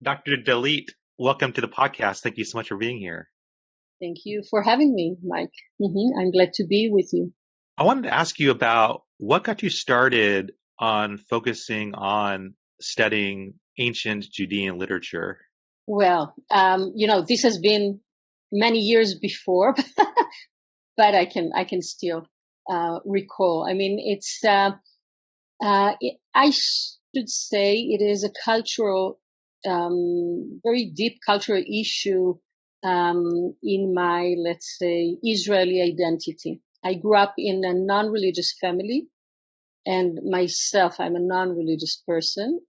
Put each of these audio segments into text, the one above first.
Dr. Dalit, welcome to the podcast. Thank you so much for being here. Thank you for having me, Mike. I'm glad to be with you. I wanted to ask you about what got you started on focusing on studying ancient Judean literature. Well, this has been many years before, but I can still recall. I mean, I should say it is a cultural, very deep cultural issue in my, let's say, Israeli identity. I grew up in a non-religious family, and myself, I'm a non-religious person.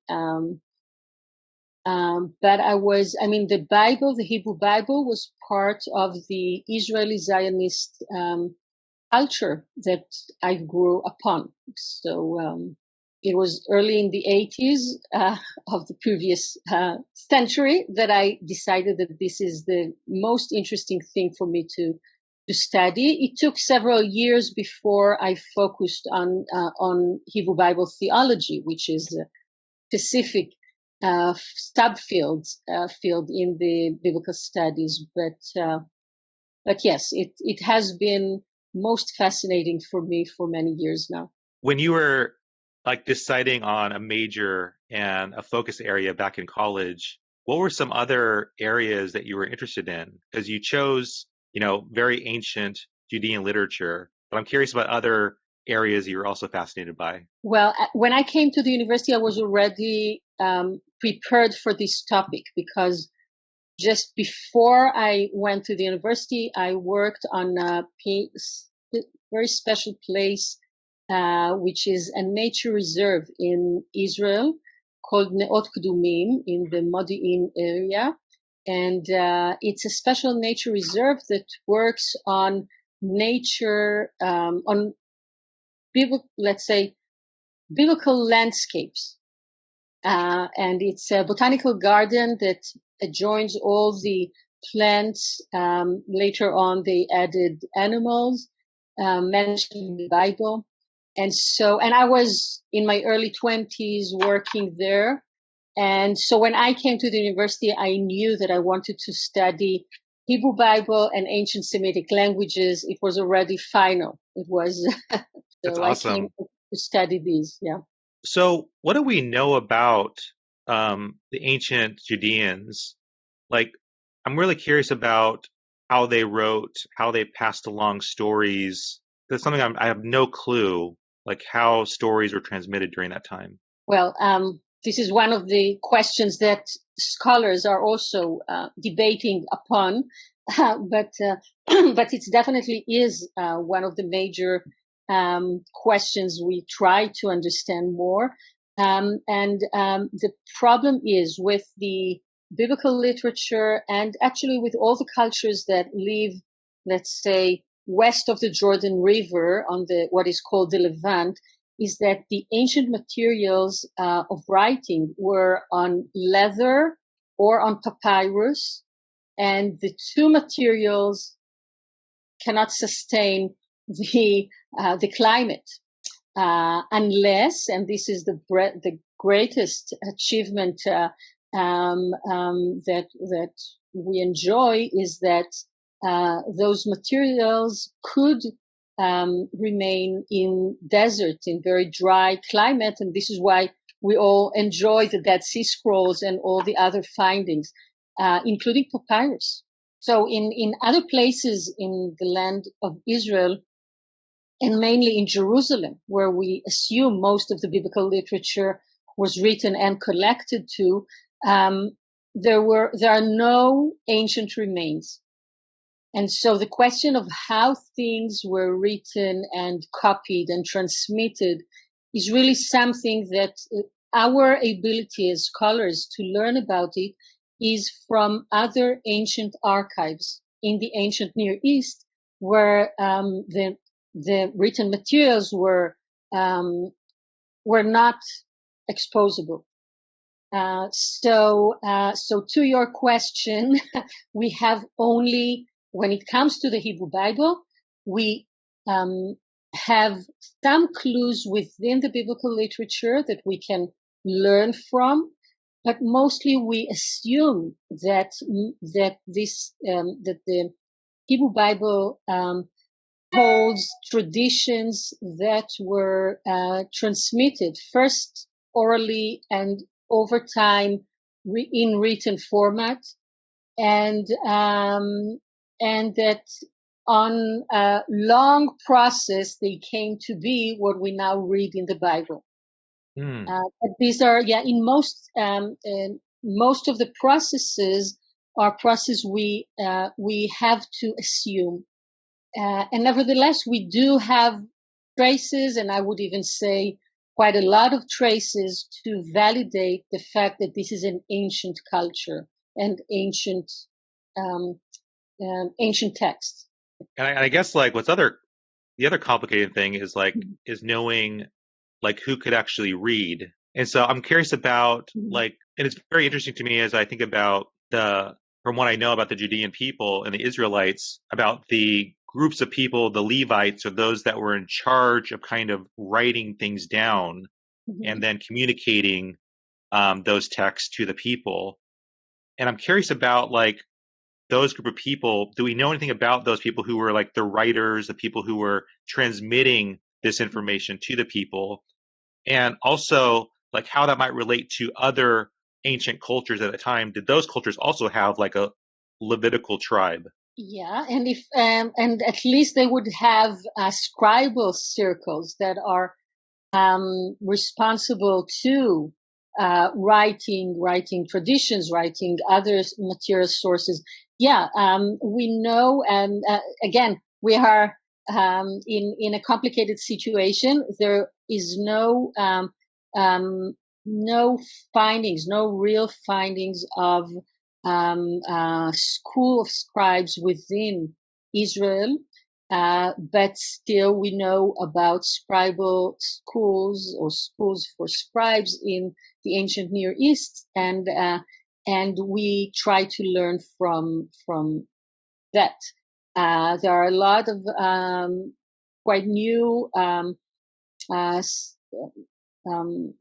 But the Bible, the Hebrew Bible, was part of the Israeli Zionist culture that I grew upon. So it was early in the 80s of the previous century that I decided that this is the most interesting thing for me to study. It took several years before I focused on Hebrew Bible theology, which is a specific subfield field in the biblical studies. But yes, it has been most fascinating for me for many years now. When you were deciding on a major and a focus area back in college, what were some other areas that you were interested in? Because you chose, very ancient Judean literature, but I'm curious about other areas you were also fascinated by. Well, when I came to the university, I was already prepared for this topic, because just before I went to the university, I worked on a very special place, which is a nature reserve in Israel called Neot Kdumim in the Modi'in area. And it's a special nature reserve that works on nature, on biblical landscapes. And it's a botanical garden that adjoins all the plants. Later on, they added animals mentioned in the Bible. And I was in my early 20s working there. And so when I came to the university, I knew that I wanted to study Hebrew Bible and ancient Semitic languages. It was already final. It was. That's awesome. I came to study these. Yeah. So what do we know about the ancient Judeans? I'm really curious about how they wrote, how they passed along stories. That's something I have no clue, how stories were transmitted during that time. Well, this is one of the questions that scholars are also debating upon, but it definitely is one of the major questions we try to understand more. The problem is with the biblical literature, and actually with all the cultures that live, let's say, west of the Jordan River on what is called the Levant, is that the ancient materials of writing were on leather or on papyrus, and the two materials cannot sustain the climate unless, and this is the greatest achievement that we enjoy, is that those materials could remain in desert, in very dry climate, and this is why we all enjoy the Dead Sea Scrolls and all the other findings, including papyrus. So in other places in the land of Israel, and mainly in Jerusalem, where we assume most of the biblical literature was written and collected to, there are no ancient remains. And so the question of how things were written and copied and transmitted is really something that our ability as scholars to learn about it is from other ancient archives in the ancient Near East, where the written materials were not exposable. So to your question, we have only, when it comes to the Hebrew Bible, we have some clues within the biblical literature that we can learn from, but mostly we assume that that the Hebrew Bible holds traditions that were transmitted first orally and over time in written format, and that on a long process they came to be what we now read in the Bible. But these are, in most of the processes are processes we have to assume, and nevertheless we do have traces, and I would even say quite a lot of traces to validate the fact that this is an ancient culture and ancient texts. And I guess like the other complicated thing is like is knowing like who could actually read. And so I'm curious about like, and it's very interesting to me as I think about from what I know about the Judean people and the Israelites, about the groups of people, the Levites, or those that were in charge of kind of writing things down and then communicating those texts to the people. And I'm curious about like those group of people. Do we know anything about those people who were like the writers, the people who were transmitting this information to the people? And also like how that might relate to other ancient cultures at the time. Did those cultures also have like a Levitical tribe? Yeah, and if and at least they would have scribal circles that are responsible to writing traditions, writing other material sources. Yeah, we know, and again, we are in a complicated situation. There is no findings, no real findings of school of scribes within Israel. But still we know about scribal schools or schools for scribes in the ancient Near East, and we try to learn from that. There are a lot of quite new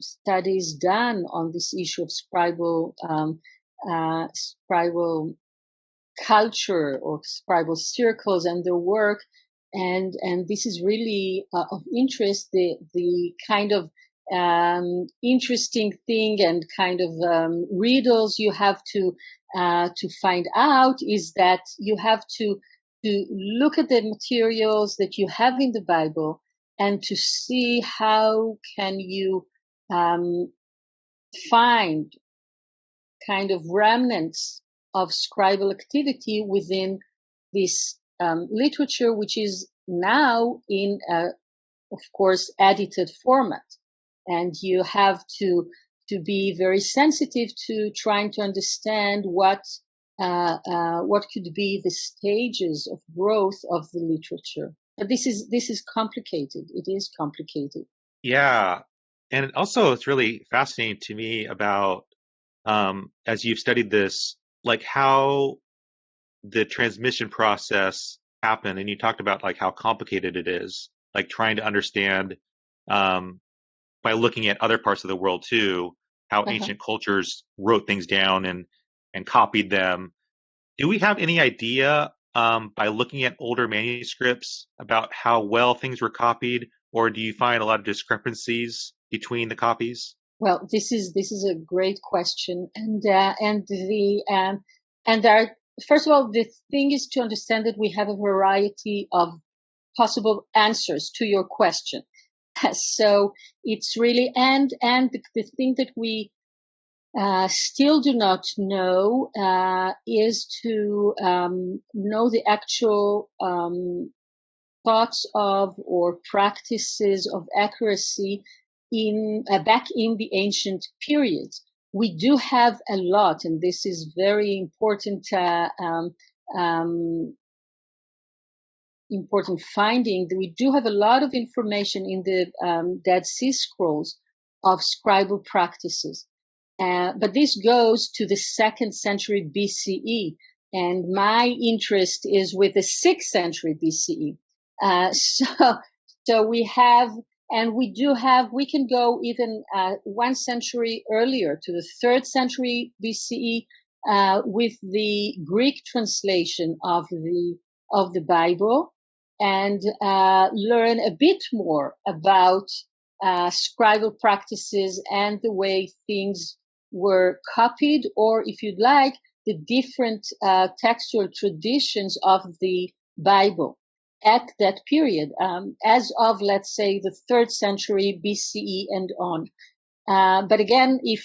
studies done on this issue of scribal culture or scribal circles and their work, and this is really of interest. The kind of interesting thing and kind of riddles you have to find out is that you have to look at the materials that you have in the Bible and to see how can you find kind of remnants of scribal activity within this literature, which is now in, of course, edited format. And you have to be very sensitive to trying to understand what could be the stages of growth of the literature. But this is complicated. It is complicated. Yeah, and also it's really fascinating to me about as you've studied this, like how the transmission process happened, and you talked about like how complicated it is, like trying to understand by looking at other parts of the world too, how ancient cultures wrote things down and copied them. Do we have any idea by looking at older manuscripts about how well things were copied, or do you find a lot of discrepancies between the copies? Well, this is a great question, and there are, first of all, the thing is to understand that we have a variety of possible answers to your question. So it's really, and the thing that we still do not know is to know the actual thoughts of or practices of accuracy back in the ancient periods. We do have a lot, and this is very important important finding, that we do have a lot of information in the Dead Sea Scrolls of scribal practices. But this goes to the 2nd century BCE, and my interest is with the 6th century BCE. So we have And we can go even 1 century earlier to the 3rd century BCE with the Greek translation of the Bible, and learn a bit more about scribal practices and the way things were copied, or if you'd like, the different textual traditions of the Bible at that period, as of, let's say, the 3rd century BCE and on. But again, if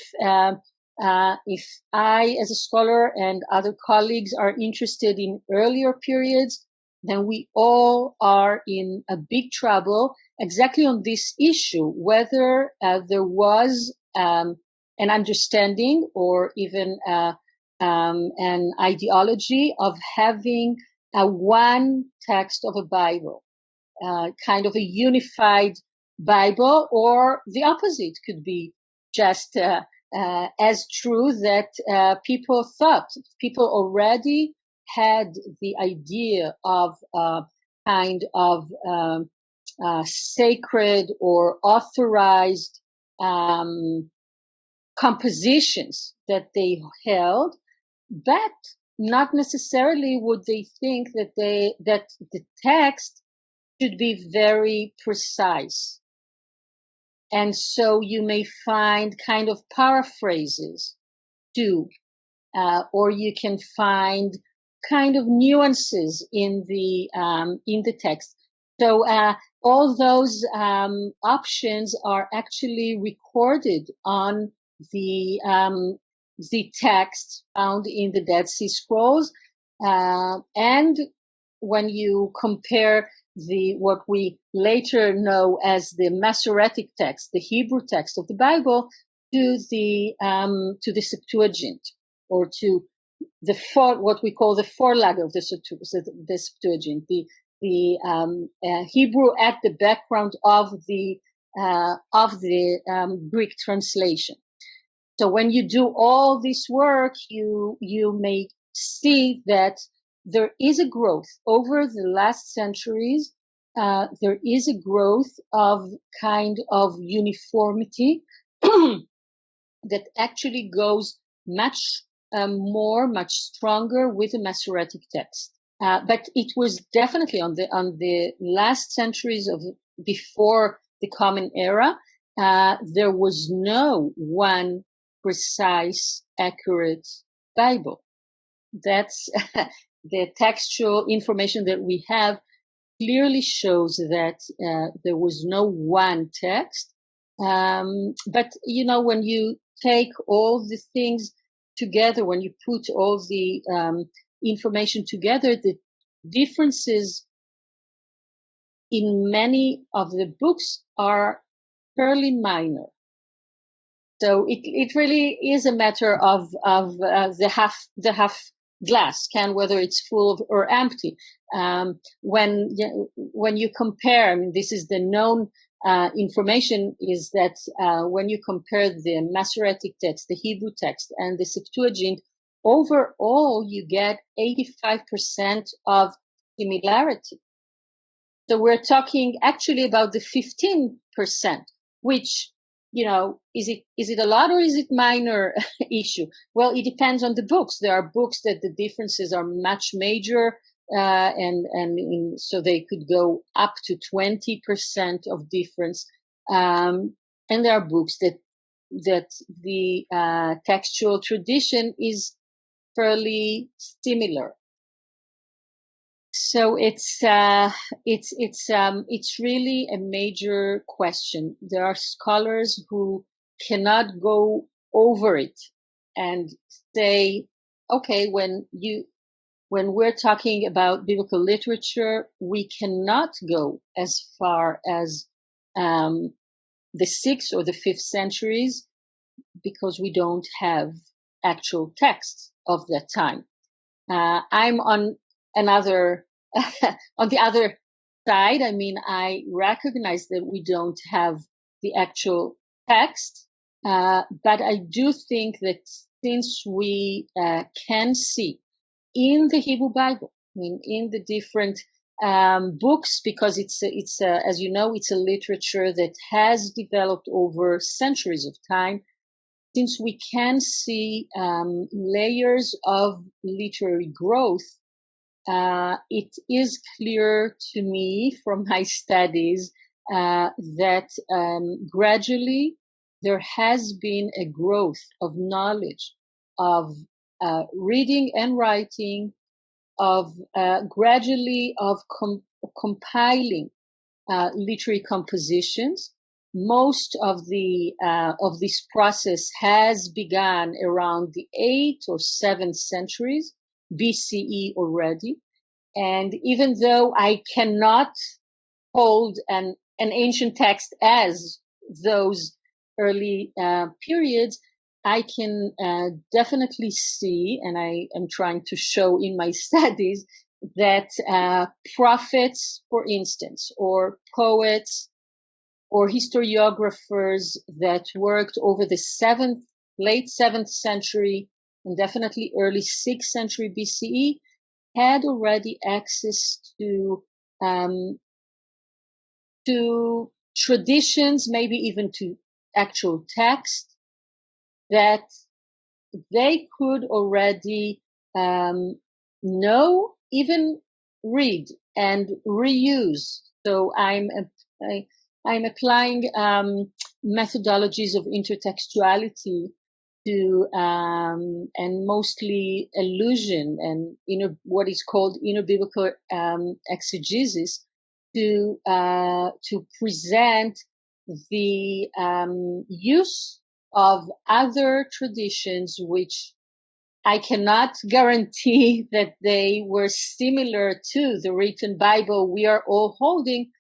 I, as a scholar, and other colleagues are interested in earlier periods, then we all are in a big trouble exactly on this issue, whether there was an understanding or even an ideology of having one text of a Bible, kind of a unified Bible, or the opposite could be just as true that people already had the idea of kind of sacred or authorized compositions that they held, but not necessarily would they think that the text should be very precise. And so you may find kind of paraphrases too, or you can find kind of nuances in the text. So all those options are actually recorded on the text found in the Dead Sea Scrolls, and when you compare what we later know as the Masoretic text, the Hebrew text of the Bible, to the Septuagint, or to what we call the Vorlage of the Septuagint, the Hebrew at the background of the Greek translation. So when you do all this work, you may see that there is a growth over the last centuries. There is a growth of kind of uniformity that actually goes much much stronger with the Masoretic text. But it was definitely on the last centuries of before the Common Era. There was no one precise, accurate Bible. That's the textual information that we have clearly shows that there was no one text. But when you take all the things together, when you put all the information together, the differences in many of the books are fairly minor. So it really is a matter of the half glass can, whether it's full or empty. When you compare, I mean, this is the known information, is that when you compare the Masoretic text, the Hebrew text, and the Septuagint, overall you get 85% of similarity. So we're talking actually about the 15%, which, is it a lot or is it minor issue? Well, it depends on the books. There are books that the differences are much major, so they could go up to 20% of difference. And there are books that the textual tradition is fairly similar. So it's really a major question. There are scholars who cannot go over it and say, okay, when we're talking about biblical literature, we cannot go as far as the 6th or the 5th centuries because we don't have actual texts of that time. I'm on on the other side. I mean, I recognize that we don't have the actual text, but I do think that since we can see in the Hebrew Bible, I mean, in the different books, because it's as you know, it's a literature that has developed over centuries of time. Since we can see layers of literary growth, it is clear to me from my studies that gradually there has been a growth of knowledge, of reading and writing, of gradually of compiling literary compositions. Most of this process has begun around the 8th or 7th centuries BCE already. And even though I cannot hold an ancient text as those early periods, I can definitely see, and I am trying to show in my studies, that prophets, for instance, or poets, or historiographers that worked over the late 7th century and definitely early 6th century BCE had already access to traditions, maybe even to actual text, that they could already know, even read and reuse. So I'm applying methodologies of intertextuality to and mostly allusion and what is called interbiblical exegesis to present the use of other traditions, which I cannot guarantee that they were similar to the written Bible we are all holding,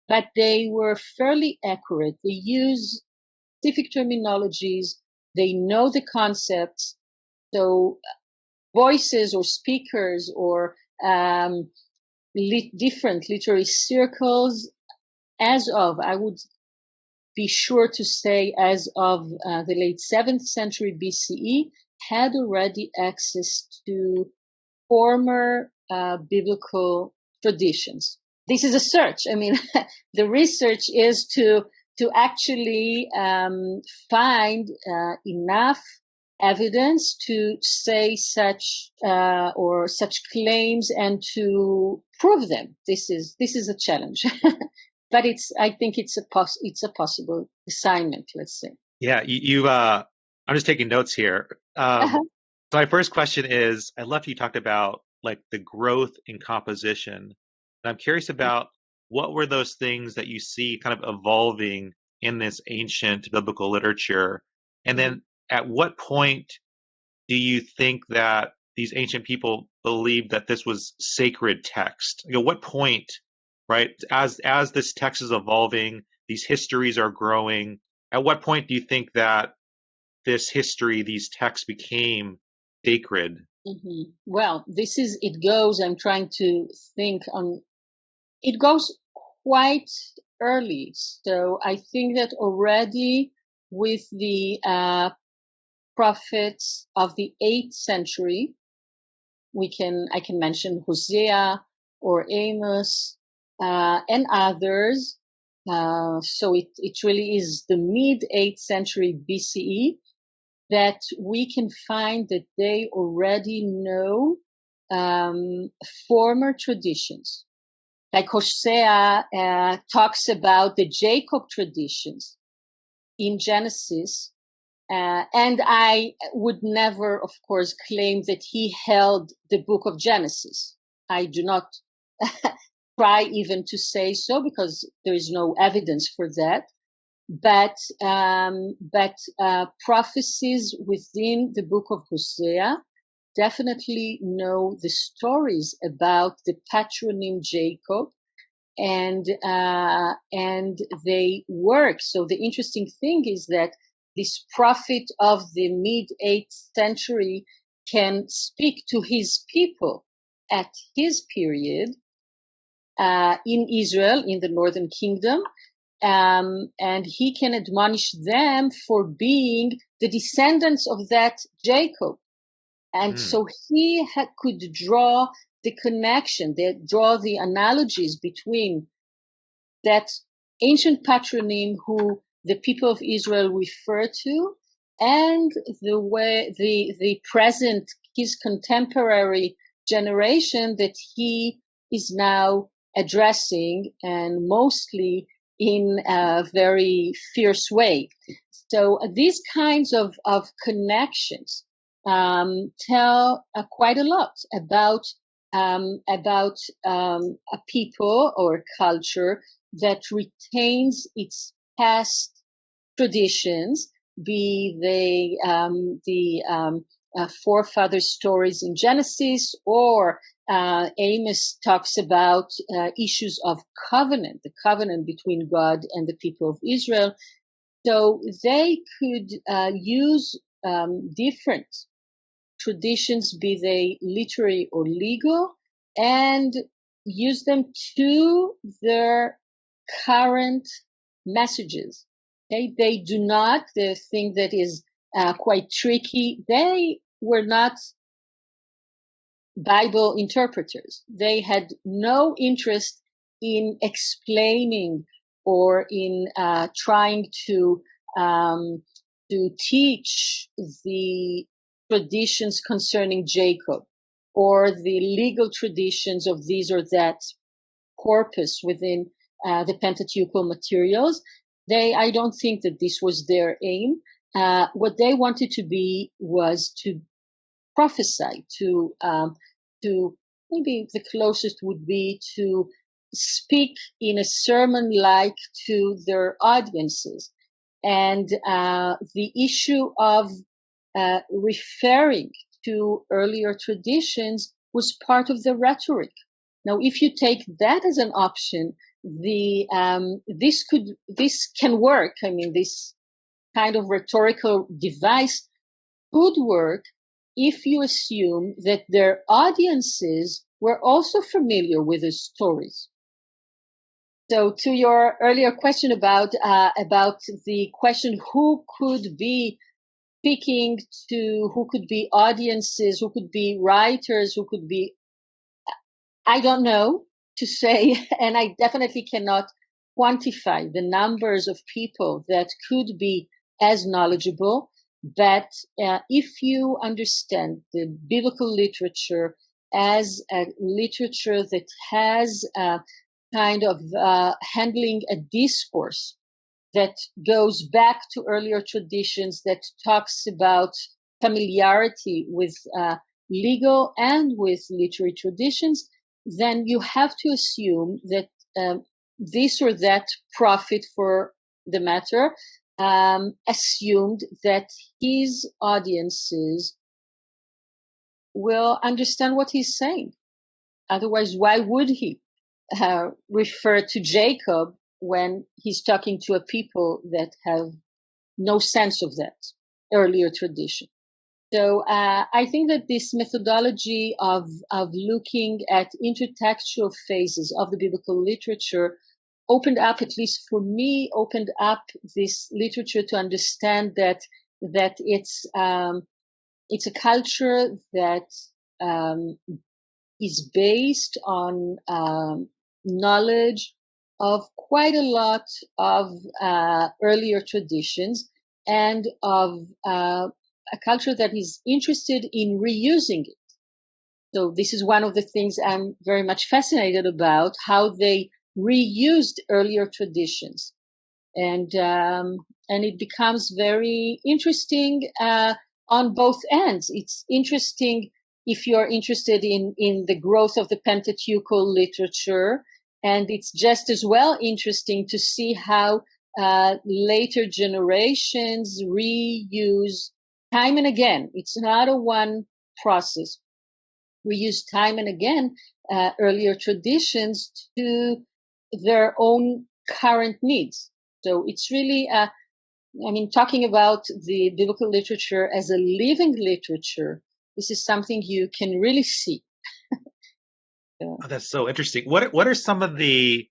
but they were fairly accurate. They use specific terminologies. They know the concepts. So voices or speakers or different literary circles, I would be sure to say, as of the late 7th century BCE, had already access to former biblical traditions. This is a search. I mean, the research is to actually find enough evidence to say such claims and to prove them. This is a challenge. But I think it's a possible assignment, let's say. Yeah, I'm just taking notes here. So my first question is, I love you talked about like the growth in composition. And I'm curious about what were those things that you see kind of evolving in this ancient biblical literature? And then at what point do you think that these ancient people believed that this was sacred text? What point, right? As this text is evolving, these histories are growing. At what point do you think that this history, these texts became sacred? Mm-hmm. Well, I'm trying to think it goes quite early. So I think that already with the prophets of the 8th century, I can mention Hosea or Amos and others. So it really is the mid 8th century BCE that we can find that they already know former traditions. Like Hosea talks about the Jacob traditions in Genesis. And I would never, of course, claim that he held the book of Genesis. I do not try even to say so because there is no evidence for that. But prophecies within the book of Hosea definitely know the stories about the patronym Jacob, and they work. So the interesting thing is that this prophet of the mid 8th century can speak to his people at his period in Israel, in the northern kingdom, and he can admonish them for being the descendants of that Jacob. And so he could draw the connection, they draw the analogies between that ancient patronym who the people of Israel refer to and the way the present, his contemporary generation that he is now addressing, and mostly in a very fierce way. So these kinds of connections tell quite a lot about a people or culture that retains its past traditions, be they the forefather stories in Genesis, or Amos talks about issues of covenant, the covenant between God and the people of Israel. So they could use different traditions, be they literary or legal, and use them to their current messages. Okay, they do not. The thing that is quite tricky, they were not Bible interpreters. They had no interest in explaining or in trying to teach the traditions concerning Jacob or the legal traditions of these or that corpus within the Pentateuchal materials. I don't think that this was their aim. What they wanted to be was to prophesy, to maybe the closest would be to speak in a sermon-like to their audiences. And the issue of referring to earlier traditions was part of the rhetoric. Now, if you take that as an option, this can work. I mean, this kind of rhetorical device could work if you assume that their audiences were also familiar with the stories. So, to your earlier question about the question who could be speaking to, who could be audiences, who could be writers, who could be, I don't know to say, and I definitely cannot quantify the numbers of people that could be as knowledgeable. But if you understand the biblical literature as a literature that has a kind of handling a discourse that goes back to earlier traditions, that talks about familiarity with legal and with literary traditions, then you have to assume that this or that prophet, for the matter, assumed that his audiences will understand what he's saying. Otherwise, why would he refer to Jacob when he's talking to a people that have no sense of that earlier tradition? So I think that this methodology of looking at intertextual phases of the biblical literature opened up, at least for me, opened up this literature to understand that it's a culture that is based on knowledge of quite a lot of earlier traditions, and of a culture that is interested in reusing it. So this is one of the things I'm very much fascinated about, how they reused earlier traditions. And it becomes very interesting on both ends. It's interesting if you're interested in the growth of the Pentateuchal literature, and it's just as well interesting to see how later generations reuse time and again. It's not a one process. We use time and again earlier traditions to their own current needs. So it's really, talking about the biblical literature as a living literature, this is something you can really see. Oh, that's so interesting. What are some of the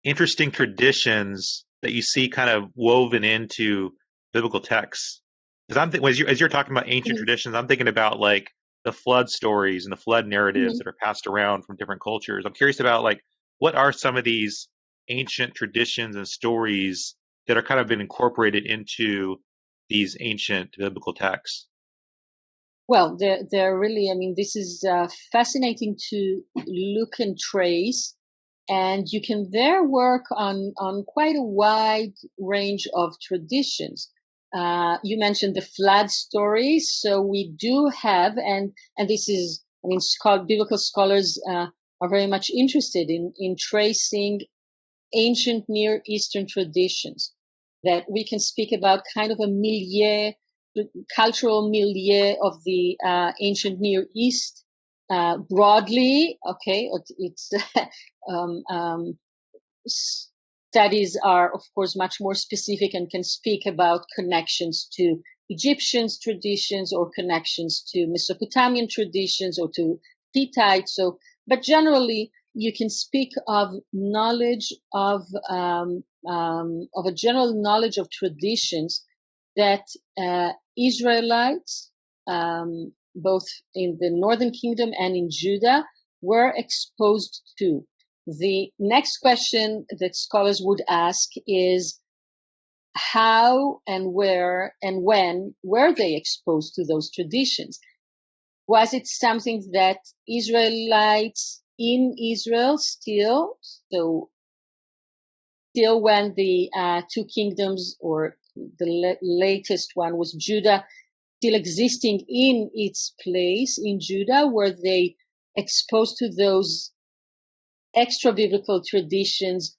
interesting traditions that you see kind of woven into biblical texts? Because as you're talking about ancient traditions, I'm thinking about like the flood stories and the flood narratives Mhm. that are passed around from different cultures. I'm curious about like what are some of these ancient traditions and stories that are kind of been incorporated into these ancient biblical texts. Well, they're really, I mean, this is fascinating to look and trace. And you can there work on quite a wide range of traditions. You mentioned the flood stories. So we do have, and this is, I mean, biblical scholars are very much interested in tracing ancient Near Eastern traditions that we can speak about kind of a milieu, cultural milieu of the ancient Near East broadly. Okay, it's um, um, studies are, of course, much more specific and can speak about connections to Egyptians traditions or connections to Mesopotamian traditions or to Hittite. So, but generally, you can speak of knowledge of a general knowledge of traditions that Israelites, both in the Northern Kingdom and in Judah, were exposed to. The next question that scholars would ask is how and where and when were they exposed to those traditions? Was it something that Israelites in Israel still when the two kingdoms or the latest one was Judah, still existing in its place in Judah, were they exposed to those extra biblical traditions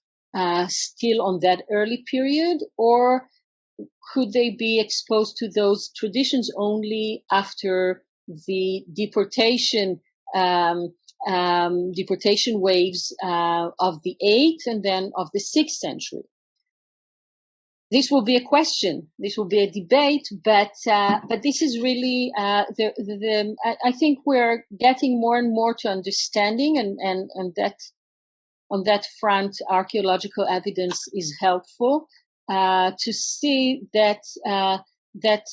still on that early period, or could they be exposed to those traditions only after the deportation waves of the 8th and then of the 6th century? This will be a question. This will be a debate, but this is really I think we're getting more and more to understanding, and that on that front, archaeological evidence is helpful to see that that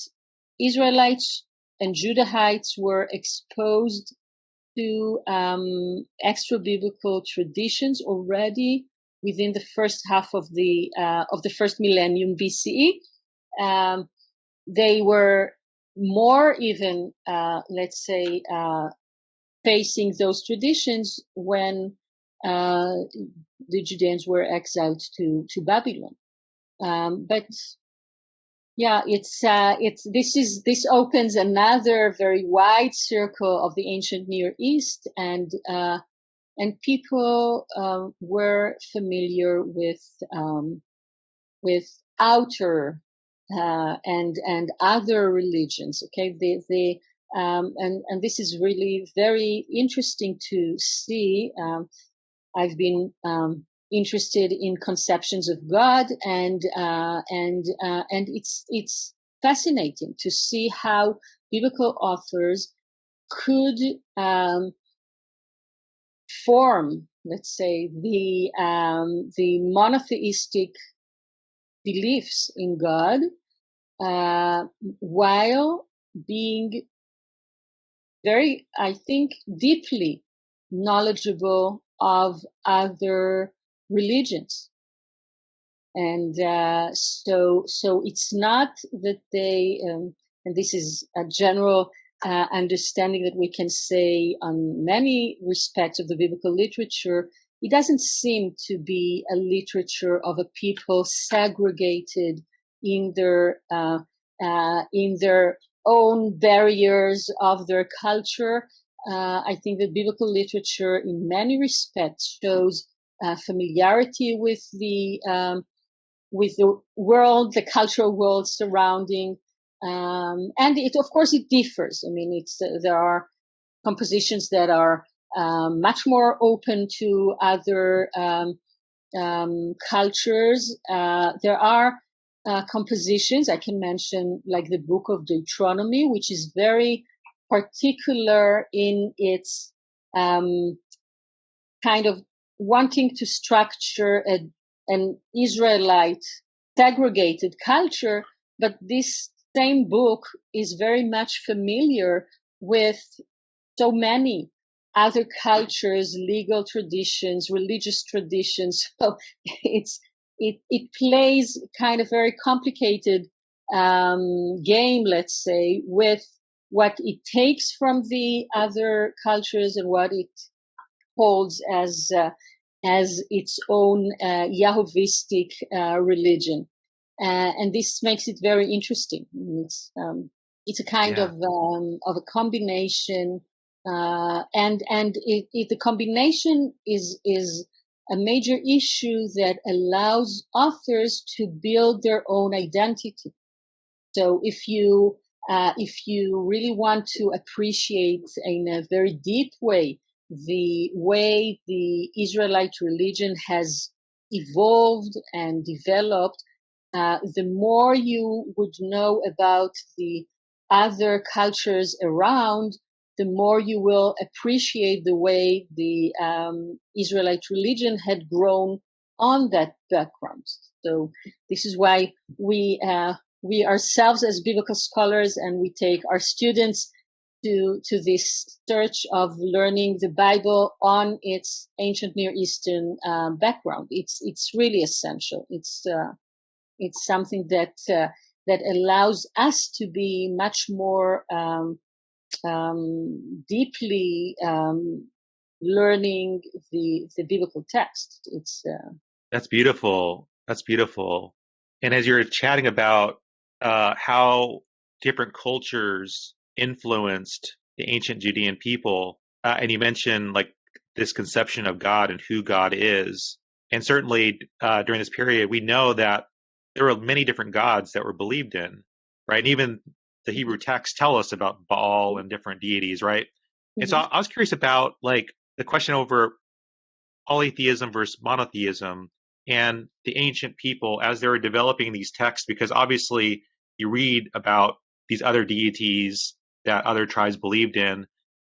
Israelites and Judahites were exposed to extra biblical traditions already within the first half of the first millennium BCE. They were more even, let's say, facing those traditions when the Judeans were exiled to Babylon. But yeah, this opens another very wide circle of the ancient Near East, and people were familiar with outer and other religions. Okay, and this is really very interesting to see. I've been interested in conceptions of God, and it's fascinating to see how biblical authors could form, let's say, the monotheistic beliefs in God while being very, I think, deeply knowledgeable of other religions. And so it's not that they, and this is a general understanding that we can say on many respects of the biblical literature. It doesn't seem to be a literature of a people segregated in their own barriers of their culture. I think that biblical literature, in many respects, shows familiarity with the world, the cultural world surrounding, and it, of course, it differs. I mean, there are compositions that are much more open to other cultures. There are compositions I can mention, like the Book of Deuteronomy, which is very particular in its kind of wanting to structure an Israelite segregated culture, but this same book is very much familiar with so many other cultures, legal traditions, religious traditions. So it plays kind of very complicated game, let's say, with what it takes from the other cultures and what it holds as its own Yahwistic religion, and this makes it very interesting. It's a kind Yeah, of a combination, and the combination is a major issue that allows authors to build their own identity. So if you really want to appreciate in a very deep way the Israelite religion has evolved and developed, the more you would know about the other cultures around, the more you will appreciate the way the Israelite religion had grown on that background. So this is why we ourselves as biblical scholars, and we take our students to this search of learning the Bible on its ancient Near Eastern background. It's really essential. It's something that allows us to be much more deeply learning the biblical text. that's beautiful. That's beautiful. And as you're chatting about how different cultures influenced the ancient Judean people, and you mentioned like this conception of God and who God is, and certainly during this period, we know that there were many different gods that were believed in, right? And even the Hebrew texts tell us about Baal and different deities, right? And so Mhm. I was curious about like the question over polytheism versus monotheism and the ancient people as they were developing these texts, because obviously you read about these other deities that other tribes believed in.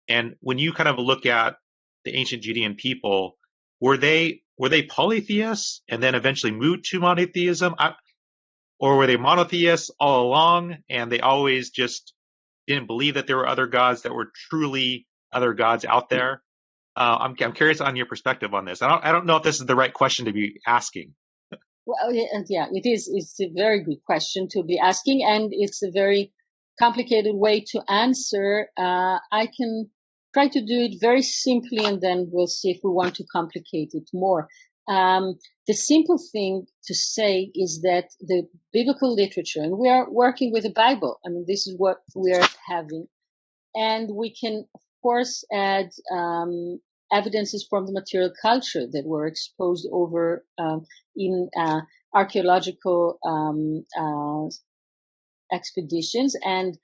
And when you kind of look at the ancient Judean people, were they polytheists and then eventually moved to monotheism? Or were they monotheists all along and they always just didn't believe that there were other gods that were truly other gods out there? I'm curious on your perspective on this. I don't know if this is the right question to be asking. Well, yeah, it is. It's a very good question to be asking, and it's a very complicated way to answer. I can try to do it very simply, and then we'll see if we want to complicate it more. The simple thing to say is that the biblical literature, and we are working with the Bible. I mean, this is what we are having, and we can, of course, add evidences from the material culture that were exposed over in archaeological expeditions, and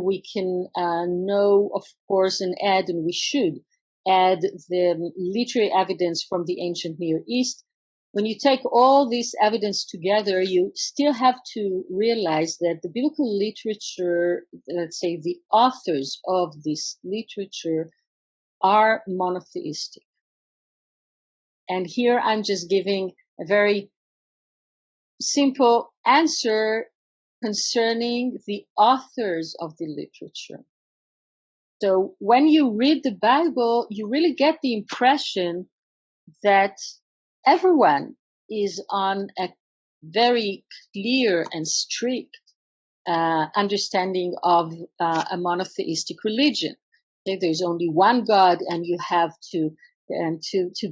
we can know, of course, and add, and we should add the literary evidence from the ancient Near East. When you take all this evidence together, you still have to realize that the biblical literature, let's say the authors of this literature, are monotheistic. And here I'm just giving a very simple answer concerning the authors of the literature. So when you read the Bible, you really get the impression that everyone is on a very clear and strict understanding of a monotheistic religion. Okay, there's only one God, and you have to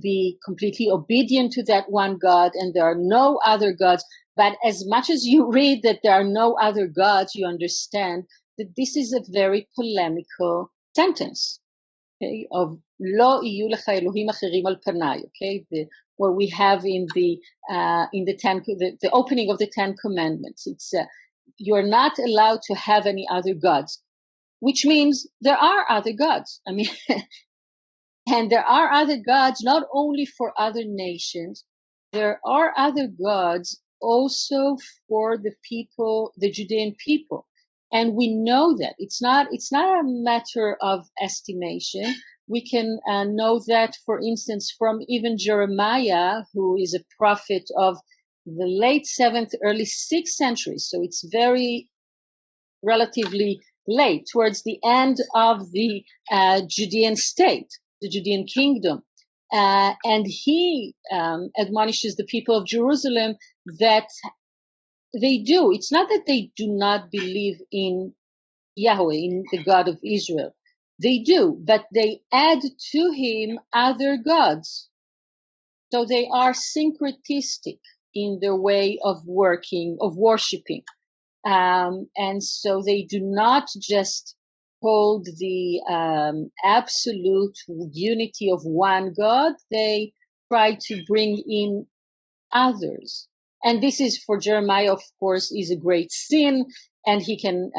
be completely obedient to that one God, and there are no other gods. But as much as you read that there are no other gods, you understand that this is a very polemical sentence, okay, of Lo iyu lecha Elohim acherim al panai, okay, what we have in the opening of the Ten Commandments. It's you're not allowed to have any other gods, which means there are other gods. I mean, and there are other gods not only for other nations, there are other gods also for the people, the Judean people. And we know that it's not a matter of estimation. We can know that, for instance, from even Jeremiah, who is a prophet of the late 7th, early 6th centuries. So it's very relatively late, towards the end of the Judean state, the Judean kingdom. And he admonishes the people of Jerusalem that they do. It's not that they do not believe in Yahweh, in the God of Israel. They do, but they add to him other gods. So they are syncretistic in their way of working, of worshiping. And so they do not just hold the absolute unity of one God. They try to bring in others. And this is, for Jeremiah, of course, is a great sin. And he can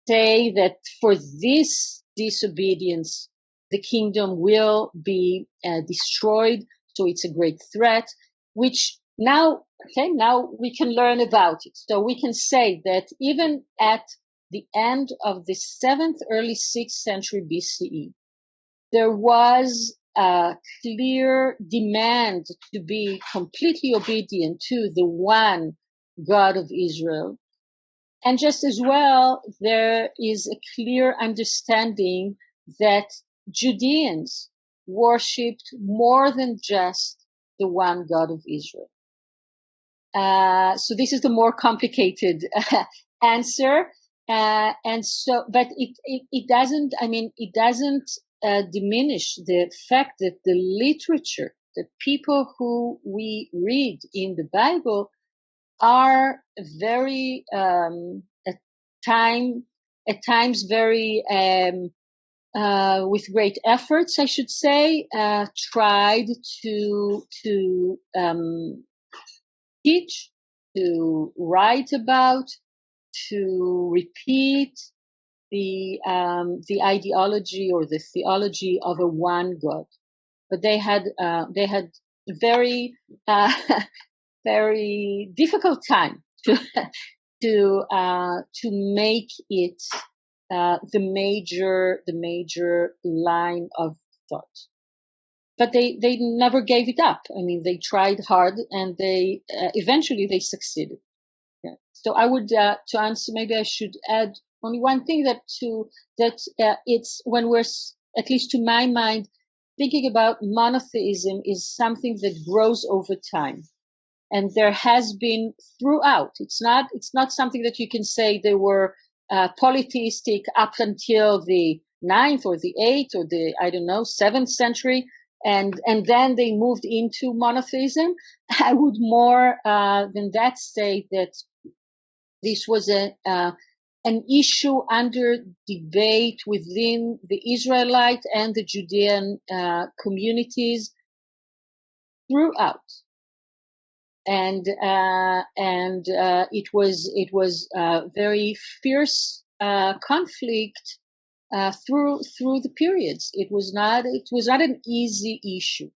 say that for this disobedience, the kingdom will be destroyed. So it's a great threat, which now we can learn about it. So we can say that even at the end of the 7th, early 6th century BCE, there was a clear demand to be completely obedient to the one God of Israel. And just as well, there is a clear understanding that Judeans worshipped more than just the one God of Israel. So this is the more complicated answer. And so, but it doesn't diminish the fact that the literature, the people who we read in the Bible are very, at times very, with great efforts, I should say, tried to teach, to write about, to repeat the ideology or the theology of a one God. But they had very very difficult time to make it the major line of thought. But they never gave it up. I mean, they tried hard, and they eventually they succeeded. Yeah. So I would to answer. Maybe I should add only one thing that it's when we're, at least to my mind, thinking about monotheism is something that grows over time. And there has been throughout. It's not something that you can say they were polytheistic up until the 9th or the 8th or the 7th century, and then they moved into monotheism. I would more than that say that this was an issue under debate within the Israelite and the Judean communities throughout. And it was very fierce conflict through the periods. It was not an easy issue,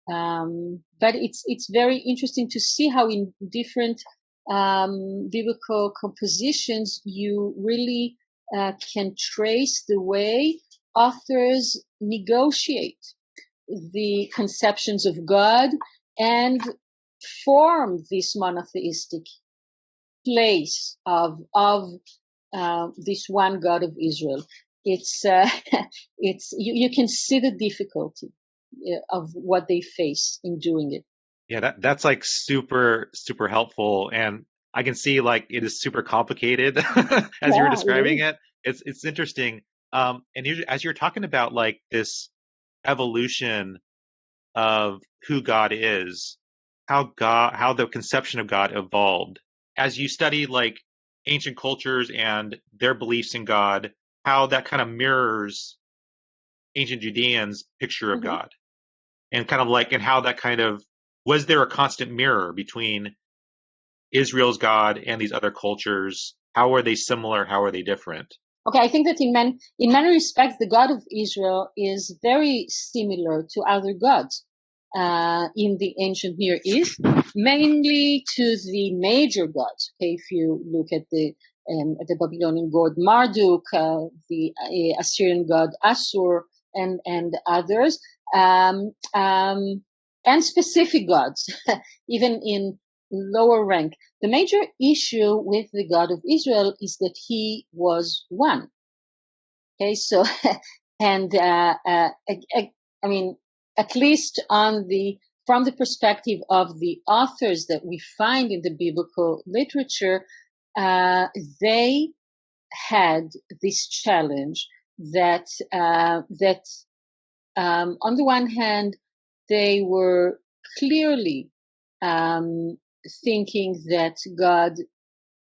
but it's very interesting to see how in different biblical compositions you really can trace the way authors negotiate the conceptions of God and form this monotheistic place of this one God of Israel. It's you can see the difficulty of what they face in doing it. Yeah, that's like super helpful, and I can see like it is super complicated as you were describing it. It's interesting. As you're talking about like this evolution of who God is, how the conception of God evolved. As you study like ancient cultures and their beliefs in God, how that kind of mirrors ancient Judeans' picture of God, and kind of like, and how that kind of, was there a constant mirror between Israel's God and these other cultures? How are they similar? How are they different? Okay, I think that in many respects, the God of Israel is very similar to other gods in the ancient Near East, mainly to the major gods. Okay, if you look at the Babylonian god Marduk, the Assyrian god Assur, and others, and specific gods, even in lower rank. The major issue with the God of Israel is that he was one. Okay, so and I mean, at least from the perspective of the authors that we find in the biblical literature, they had this challenge that on the one hand, they were clearly thinking that God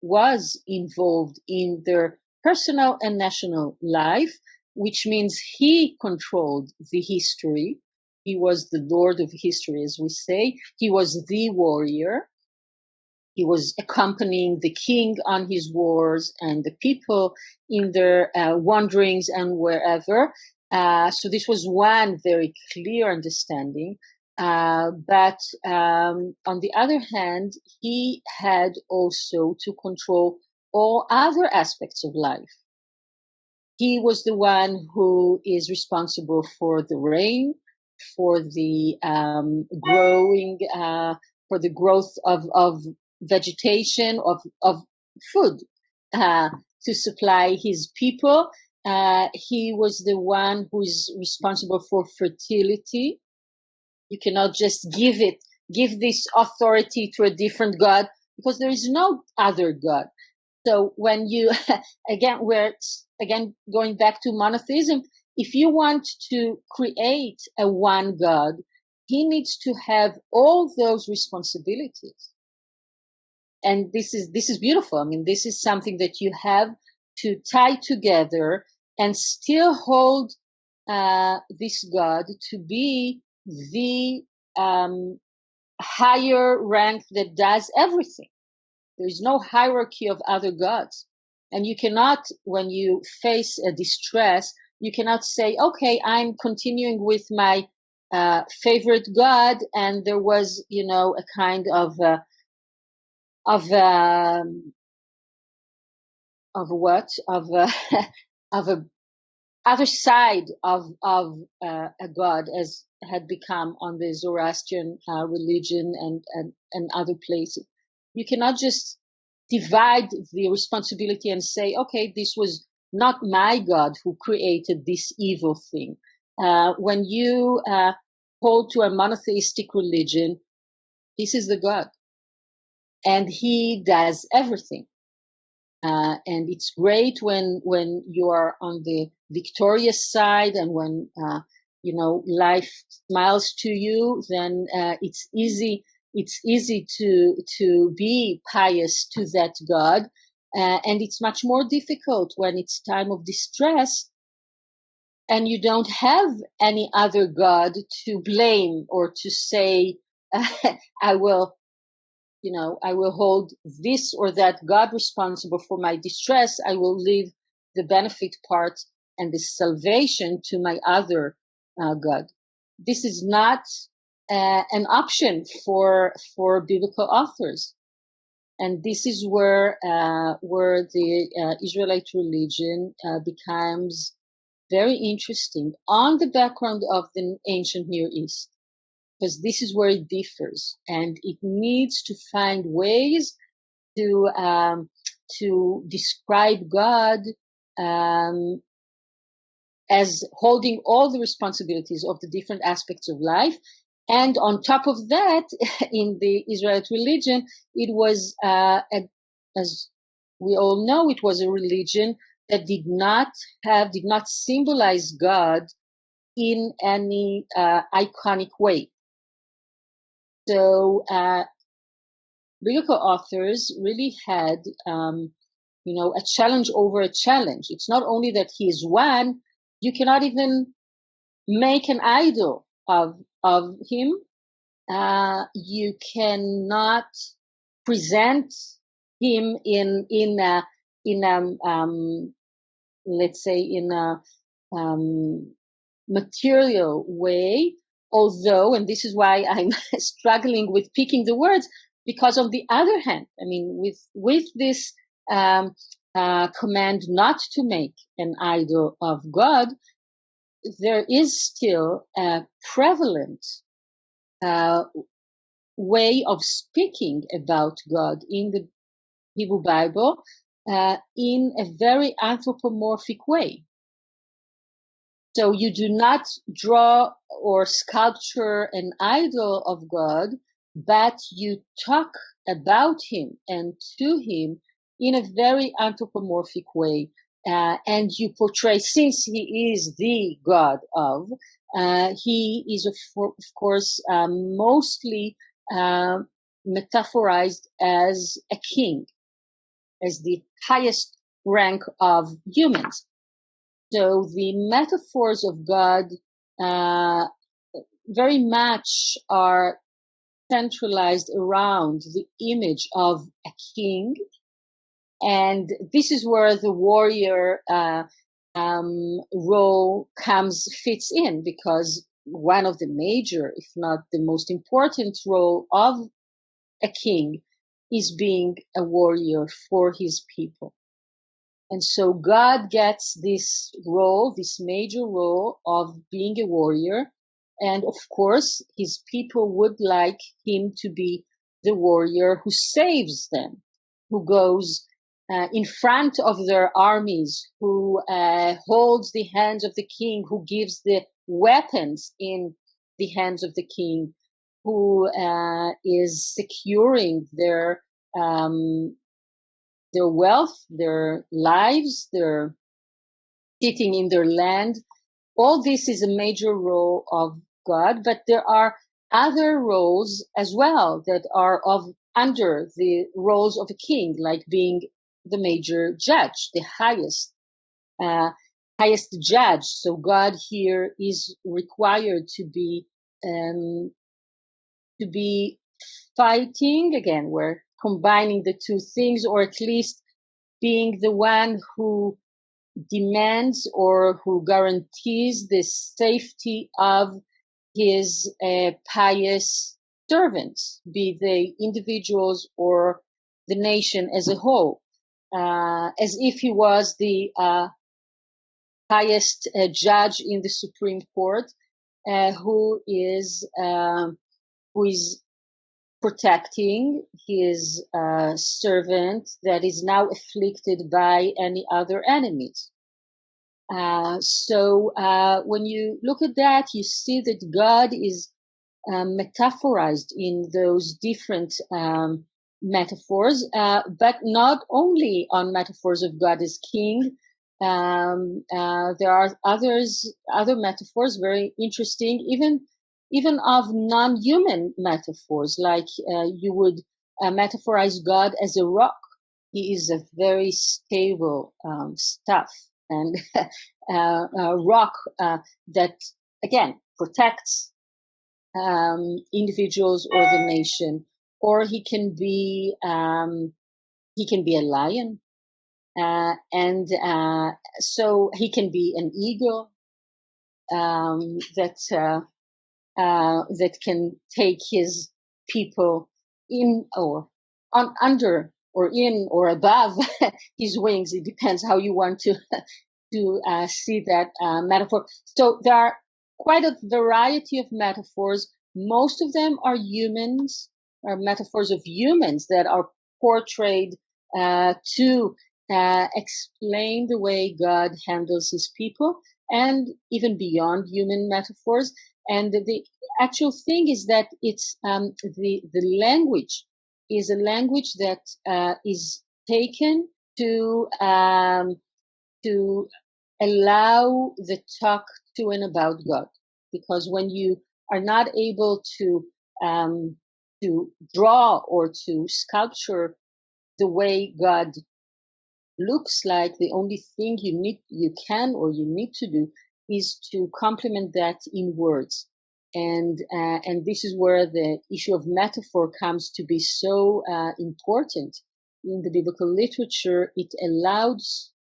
was involved in their personal and national life, which means he controlled the history. He was the Lord of history, as we say. He was the warrior. He was accompanying the king on his wars and the people in their wanderings and wherever. So this was one very clear understanding. But on the other hand, he had also to control all other aspects of life. He was the one who is responsible for the rain, for the for the growth of vegetation, of food, to supply his people. He was the one who is responsible for fertility. You cannot just give this authority to a different God, because there is no other God. So when you, we're going back to monotheism, if you want to create a one God, he needs to have all those responsibilities. And this is beautiful. I mean, this is something that you have to tie together and still hold this God to be the higher rank that does everything. There is no hierarchy of other gods. And you cannot, when you face a distress, you cannot say, okay, I'm continuing with my favorite God, and there was, a kind of a other side of a God, as had become on the Zoroastrian religion and other places. You cannot just divide the responsibility and say, okay, this was not my God who created this evil thing. When you hold to a monotheistic religion, this is the God, and he does everything. And it's great when you are on the victorious side, and when life smiles to you. Then it's easy to be pious to that God, and it's much more difficult when it's time of distress, and you don't have any other God to blame or to say, I will hold this or that God responsible for my distress. I will leave the benefit part and the salvation to my other God. This is not an option for biblical authors. And this is where the Israelite religion becomes very interesting on the background of the ancient Near East, because this is where it differs, and it needs to find ways to describe God as holding all the responsibilities of the different aspects of life. And on top of that, in the Israelite religion, it was, as we all know, it was a religion that did not symbolize God in any iconic way. So biblical authors really had, a challenge over a challenge. It's not only that he is one; you cannot even make an idol of him. You cannot present him let's say in a material way. Although, and this is why I'm struggling with picking the words, because on the other hand, I mean, with this command not to make an idol of God, there is still a prevalent way of speaking about God in the Hebrew Bible in a very anthropomorphic way. So you do not draw or sculpture an idol of God, but you talk about him and to him in a very anthropomorphic way. And you portray, since he is the God of, he is, of course, mostly metaphorized as a king, as the highest rank of humans. So the metaphors of God very much are centralized around the image of a king. And this is where the warrior role fits in, because one of the major, if not the most important role of a king is being a warrior for his people. And so God gets this role, this major role of being a warrior. And of course, his people would like him to be the warrior who saves them, who goes in front of their armies, who holds the hands of the king, who gives the weapons in the hands of the king, who is securing their wealth, their lives, their sitting in their land. All this is a major role of God, but there are other roles as well that are under the roles of a king, like being the major judge, the highest judge. So God here is required to be fighting. Again, we're combining the two things, or at least being the one who demands or who guarantees the safety of his pious servants, be they individuals or the nation as a whole, as if he was the highest judge in the Supreme Court, who is protecting his servant that is now afflicted by any other enemies. So when you look at that, you see that God is metaphorized in those different metaphors, but not only on metaphors of God as king. There are other metaphors, very interesting, even of non-human metaphors, like you would metaphorize God as a rock. He is a very stable stuff, and a rock that, again, protects individuals or the nation. Or he can be a lion, and so he can be an eagle that can take his people in or under or in or above his wings. It depends how you want to see that metaphor. So there are quite a variety of metaphors. Most of them are metaphors of humans that are portrayed to explain the way God handles his people, and even beyond human metaphors. And the actual thing is that it's the language is a language that is taken to allow the talk to and about God, because when you are not able to draw or to sculpture the way God looks like, the only thing you need to do is to complement that in words. And this is where the issue of metaphor comes to be so important in the biblical literature. It allows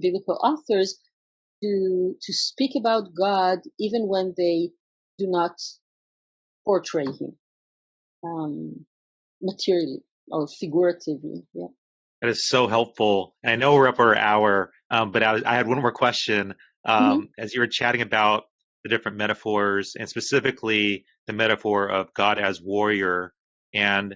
biblical authors to speak about God even when they do not portray him materially or figuratively. Yeah. That is so helpful. And I know we're up our hour, but I had one more question. Mm-hmm. As you were chatting about the different metaphors, and specifically the metaphor of God as warrior and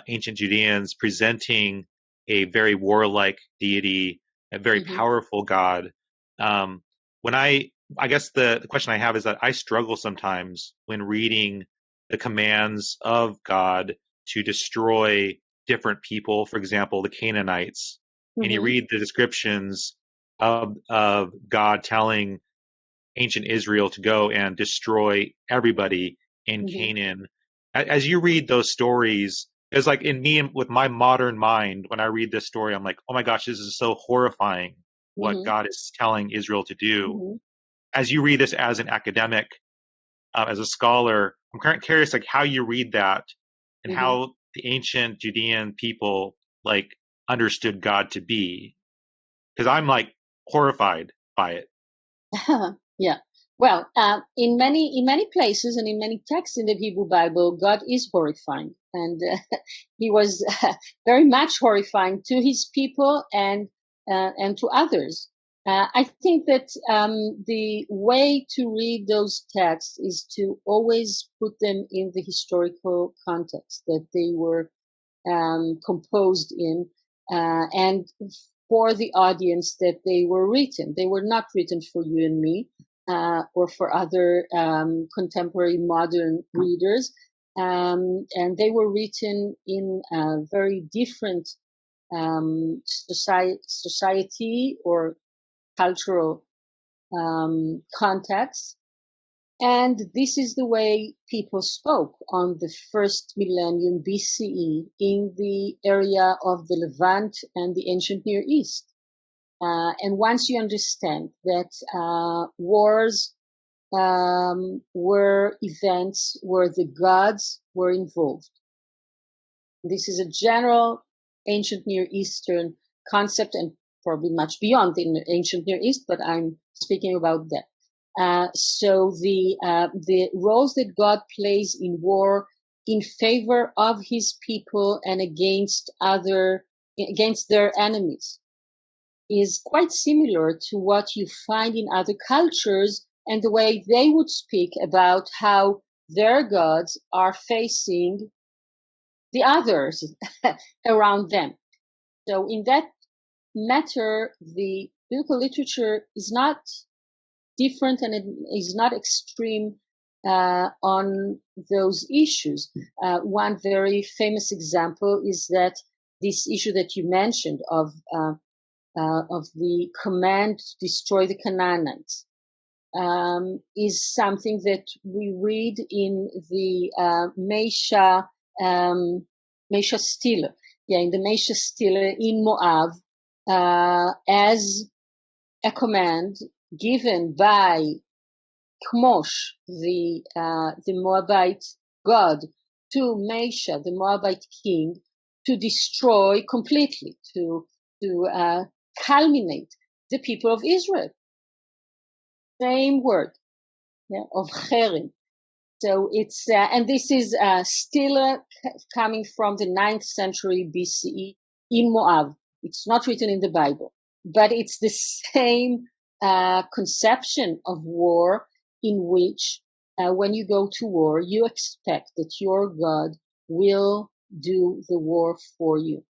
ancient Judeans presenting a very warlike deity, a very powerful God. When I guess the question I have is that I struggle sometimes when reading the commands of God to destroy different people, for example, the Canaanites, and you read the descriptions of God telling ancient Israel to go and destroy everybody in Canaan. As you read those stories, it's like in me, with my modern mind, when I read this story, I'm like, oh my gosh, this is so horrifying what God is telling Israel to do. As you read this as an academic, as a scholar, I'm kind of curious, like how you read that and how the ancient Judean people like understood God to be, because I'm like horrified by it. Yeah. Well, in many places and in many texts in the Hebrew Bible, God is horrifying, and He was very much horrifying to His people and to others. I think that the way to read those texts is to always put them in the historical context that they were composed in, and for the audience that they were written. They were not written for you and me, or for other contemporary modern readers, and they were written in a very different society or cultural context. And this is the way people spoke on the first millennium BCE in the area of the Levant and the ancient Near East. And once you understand that wars were events where the gods were involved, this is a general ancient Near Eastern concept, and probably much beyond the ancient Near East, but I'm speaking about that. So the roles that God plays in war in favor of His people and against their enemies is quite similar to what you find in other cultures, and the way they would speak about how their gods are facing the others around them. So in that matter, the biblical literature is not different, and it is not extreme on those issues. One very famous example is that this issue that you mentioned of the command to destroy the Canaanites is something that we read in the Mesha Stele. Yeah, in the Mesha Stele in Moab, as a command given by Kmosh, the Moabite god, to Mesha, the Moabite king, to destroy completely, to culminate the people of Israel. Same word, yeah, of Cherim. So it's, and this is still coming from the 9th century BCE in Moab. It's not written in the Bible, but it's the same conception of war, in which when you go to war, you expect that your God will do the war for you.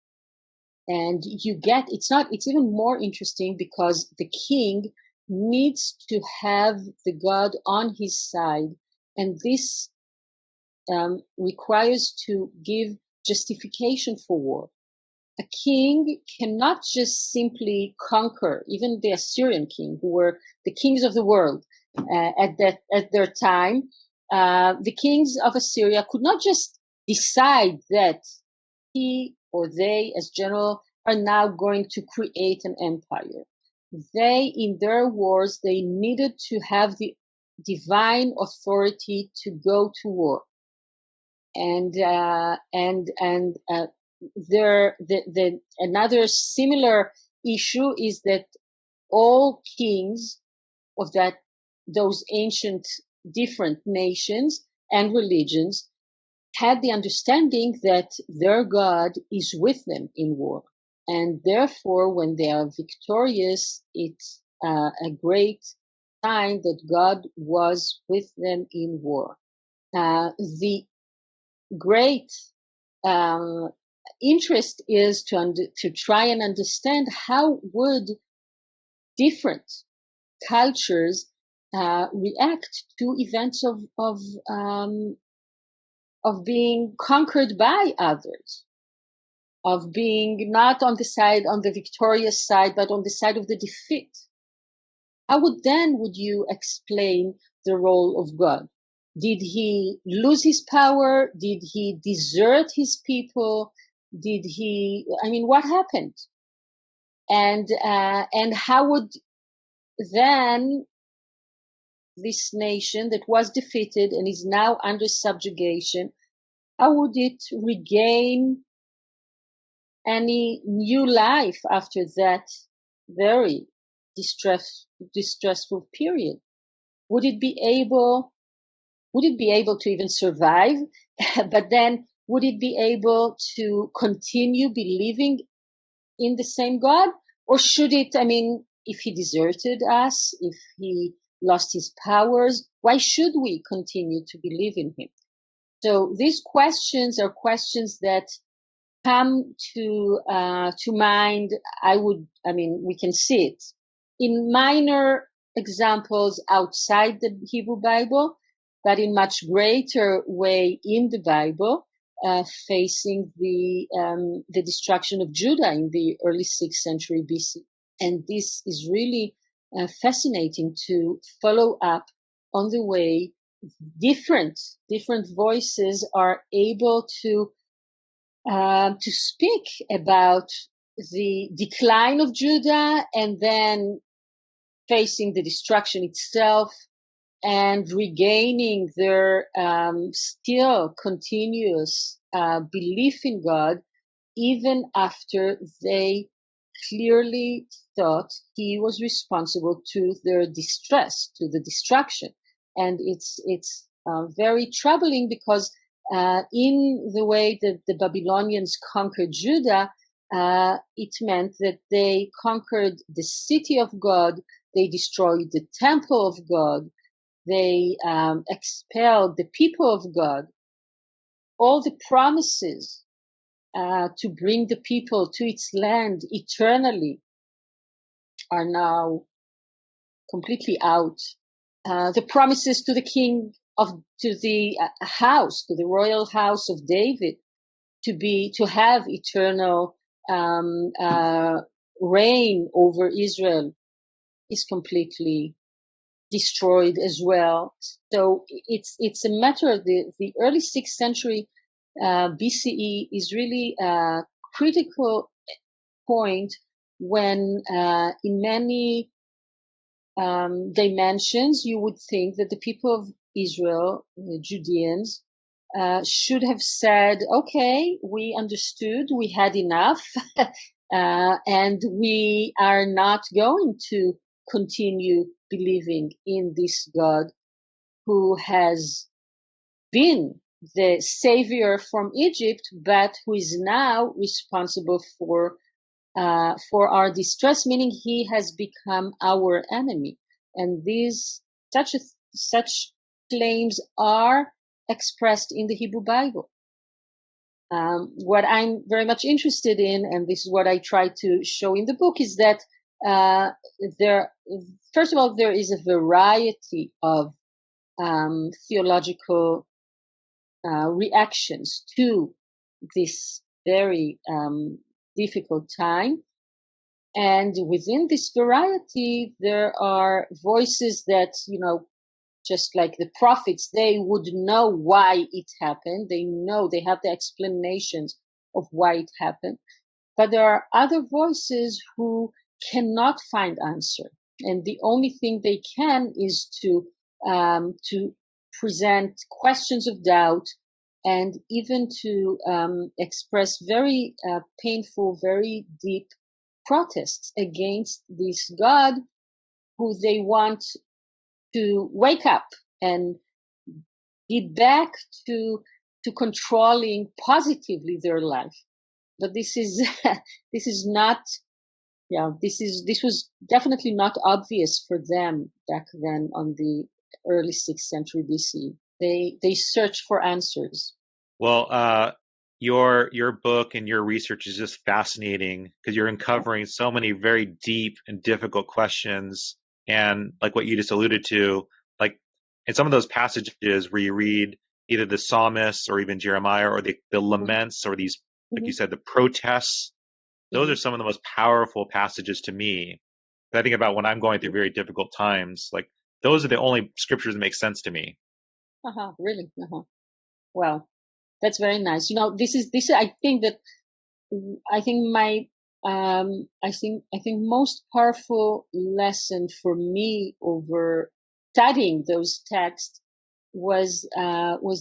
And it's even more interesting because the king needs to have the God on his side, and this requires to give justification for war. A king cannot just simply conquer. Even the Assyrian king, who were the kings of the world at their time, the kings of Assyria could not just decide that he or they, as general, are now going to create an empire. They, in their wars, they needed to have the divine authority to go to war. And another similar issue is that all kings of those ancient different nations and religions had the understanding that their God is with them in war. And therefore, when they are victorious, it's a great sign that God was with them in war. The great interest is to try and understand how would different cultures react to events of being conquered by others, of being not on the victorious side, but on the side of the defeat. How would you explain the role of God? Did he lose his power? Did he desert his people? What happened? And how would then this nation that was defeated and is now under subjugation, how would it regain any new life after that very distressful period? Would it be able to even survive? But then would it be able to continue believing in the same God? Or should it, if he deserted us, if he lost his powers, why should we continue to believe in him? So these questions are questions that come to mind. We can see it in minor examples outside the Hebrew Bible, but in much greater way in the Bible, facing the destruction of Judah in the early 6th century BC. And this is really fascinating to follow up on the way different voices are able to speak about the decline of Judah and then facing the destruction itself and regaining their still continuous belief in God, even after they clearly thought he was responsible to their distress, to the destruction. And it's very troubling because in the way that the Babylonians conquered Judah, it meant that they conquered the city of God, they destroyed the temple of God, they expelled the people of God. All the promises to bring the people to its land eternally are now completely out. The promises to the king to the royal house of David, to have eternal reign over Israel, is completely destroyed as well. So it's a matter of the early 6th century BCE is really a critical point when in many dimensions you would think that the people of Israel, the Judeans, should have said, okay, we understood, we had enough, and we are not going to continue believing in this God who has been the savior from Egypt, but who is now responsible for our distress, meaning he has become our enemy. And such claims are expressed in the Hebrew Bible. What I'm very much interested in, and this is what I try to show in the book, is that first of all, there is a variety of theological reactions to this very difficult time. And within this variety, there are voices that, just like the prophets, they would know why it happened. They have the explanations of why it happened. But there are other voices who cannot find answer. And the only thing they can is to present questions of doubt and even to express very painful, very deep protests against this God who they want to wake up and be back to controlling positively their life. But this is not Yeah, this was definitely not obvious for them back then on the early 6th century BC. They searched for answers. Well, your book and your research is just fascinating because you're uncovering so many very deep and difficult questions, and like what you just alluded to, like in some of those passages where you read either the psalmists or even Jeremiah or the laments or these, like you Mm-hmm. said, the protests. Those are Mm-hmm. some of the most powerful passages to me. I think about when I'm going through very difficult times, like those are the only scriptures that make sense to me. Uh-huh, really? Uh-huh. Well, that's very nice. This I think that I think my I think most powerful lesson for me over studying those texts was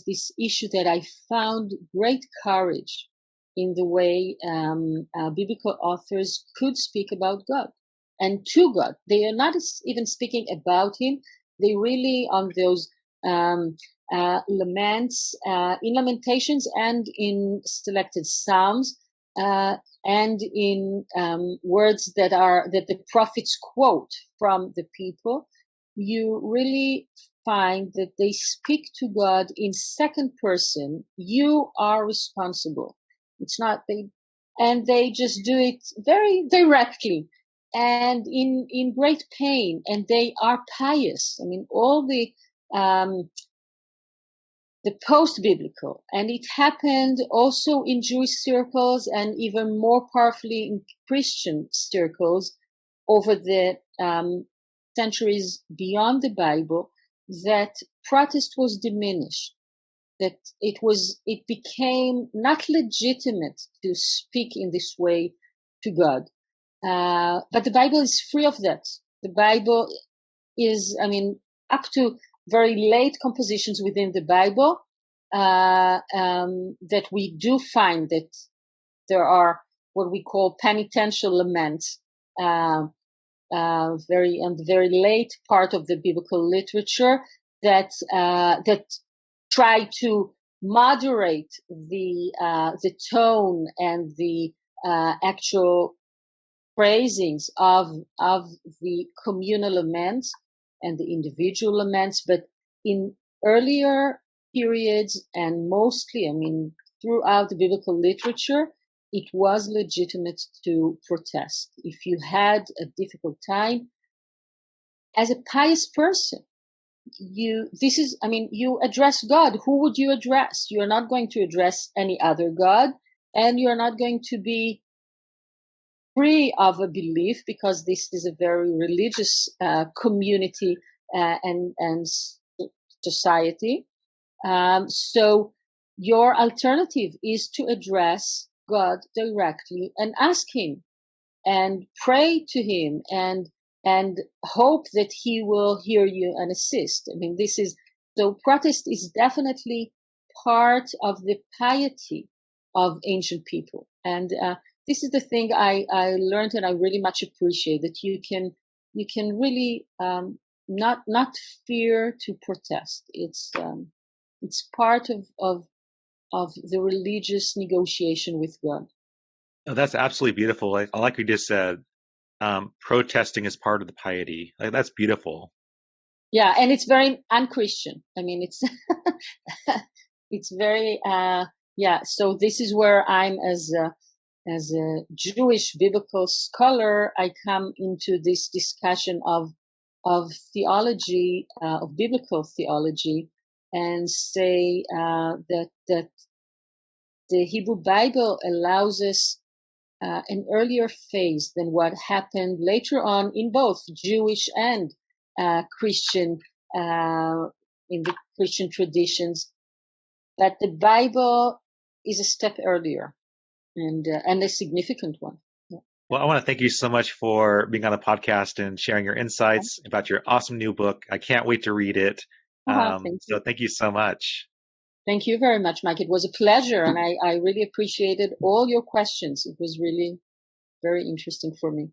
this issue that I found great courage in the way biblical authors could speak about God and to God. They are not even speaking about Him. They really on those laments, in Lamentations and in selected Psalms, and in words that the prophets quote from the people. You really find that they speak to God in second person. You are responsible. It's not they, and they just do it very directly and in great pain. And they are pious. I mean, all um, the post-biblical, and it happened also in Jewish circles and even more powerfully in Christian circles over the centuries beyond the Bible, that protest was diminished, that it became not legitimate to speak in this way to God. But the Bible is free of that. The Bible is, I mean, up to very late compositions within the Bible, that we do find that there are what we call penitential laments, very on the very late part of the biblical literature that try to moderate the tone and the actual praisings of the communal laments and the individual laments, but in earlier periods and mostly, I mean, throughout the biblical literature, it was legitimate to protest. If you had a difficult time as a pious person, you address God. Who would you address? You're not going to address any other God, and you're not going to be free of a belief because this is a very religious community and society. So your alternative is to address God directly and ask Him and pray to Him and hope that He will hear you and assist. I mean, so protest is definitely part of the piety of ancient people. And this is the thing I learned and I really much appreciate, that you can really not fear to protest. It's part of the religious negotiation with God. Oh, that's absolutely beautiful. I like what you just said. Protesting is part of the piety. Like, that's beautiful. Yeah, and it's very unchristian. I mean, it's it's very yeah. So this is where I'm as a Jewish biblical scholar, I come into this discussion of theology, of biblical theology, and say that the Hebrew Bible allows us an earlier phase than what happened later on in both Jewish and Christian, in the Christian traditions. But the Bible is a step earlier and a significant one. Yeah. Well, I want to thank you so much for being on the podcast and sharing your insights about your awesome new book. I can't wait to read it. Thank So you. thank you so much. Thank you very much, Mike. It was a pleasure, and I really appreciated all your questions. It was really very interesting for me.